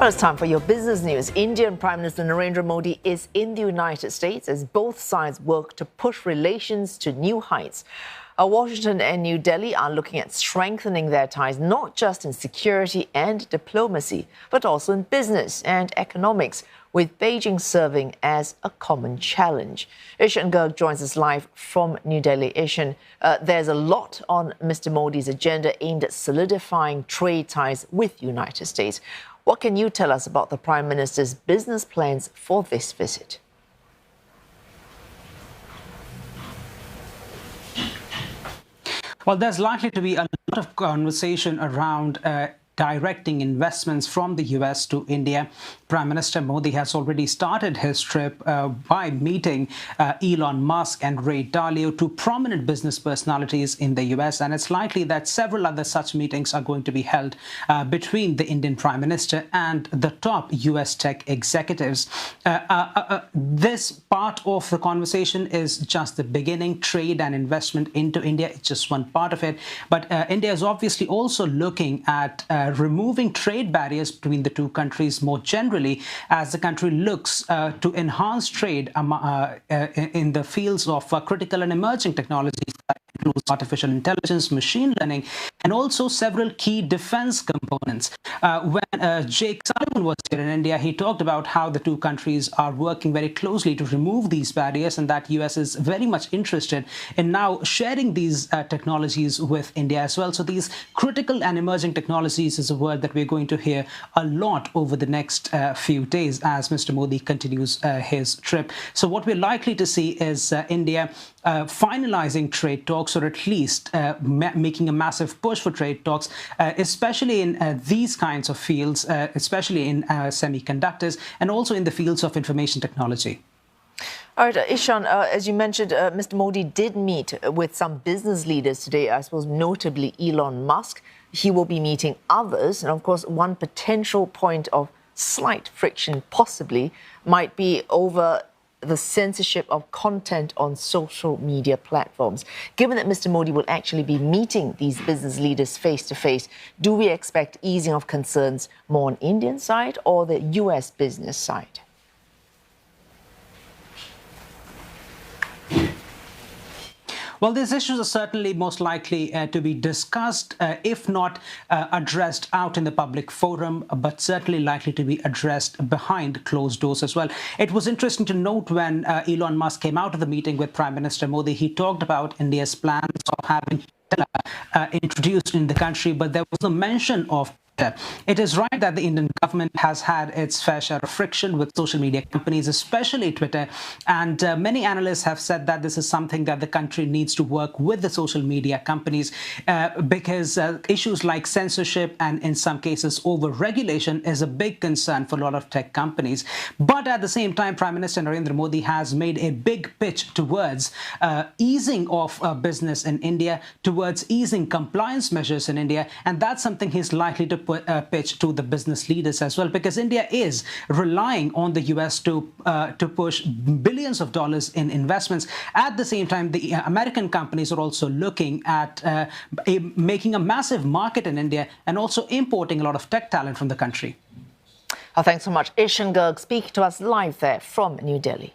Well, it's time for your business news. Indian Prime Minister Narendra Modi is in the United States as both sides work to push relations to new heights. Washington and New Delhi are looking at strengthening their ties, not just in security and diplomacy, but also in business and economics, with Beijing serving as a common challenge. Ishan Garg joins us live from New Delhi. Ishan, there's a lot on Mr. Modi's agenda aimed at solidifying trade ties with the United States. What can you tell us about the Prime Minister's business plans for this visit? Well, there's likely to be a lot of conversation around directing investments from the US to India. Prime Minister Modi has already started his trip by meeting Elon Musk and Ray Dalio, two prominent business personalities in the US. And it's likely that several other such meetings are going to be held between the Indian Prime Minister and the top US tech executives. This part of the conversation is just the beginning. Trade and investment into India is just one part of it. But India is obviously also looking at removing trade barriers between the two countries more generally, as the country looks to enhance trade in the fields of critical and emerging technologies that includes artificial intelligence, machine learning, and also several key defense components. When Jake Sullivan was here in India, he talked about how the two countries are working very closely to remove these barriers, and that US is very much interested in now sharing these technologies with India as well. So these critical and emerging technologies is a word that we're going to hear a lot over the next few days as Mr. Modi continues his trip. So what we're likely to see is India finalizing trade talks, or at least making a massive push for trade talks, especially in these kinds of fields, especially in semiconductors and also in the fields of information technology. All right, Ishan, as you mentioned, Mr. Modi did meet with some business leaders today, I suppose notably Elon Musk. He will be meeting others. And of course, one potential point of slight friction possibly might be over the censorship of content on social media platforms. Given that Mr. Modi will actually be meeting these business leaders face to face, do we expect easing of concerns more on Indian side or the US business side? Well, these issues are certainly most likely to be discussed, if not addressed out in the public forum, but certainly likely to be addressed behind closed doors as well. It was interesting to note when Elon Musk came out of the meeting with Prime Minister Modi, he talked about India's plans of having introduced in the country, but there was no mention of. It is right that the Indian government has had its fair share of friction with social media companies, especially Twitter. And many analysts have said that this is something that the country needs to work with the social media companies because issues like censorship and in some cases over-regulation is a big concern for a lot of tech companies. But at the same time, Prime Minister Narendra Modi has made a big pitch towards easing of business in India, towards easing compliance measures in India. And that's something he's likely to pitch to the business leaders as well, because India is relying on the US to push billions of dollars in investments. At the same time, the American companies are also looking at making a massive market in India and also importing a lot of tech talent from the country. Thanks so much. Ishan Garg speaking to us live there from New Delhi.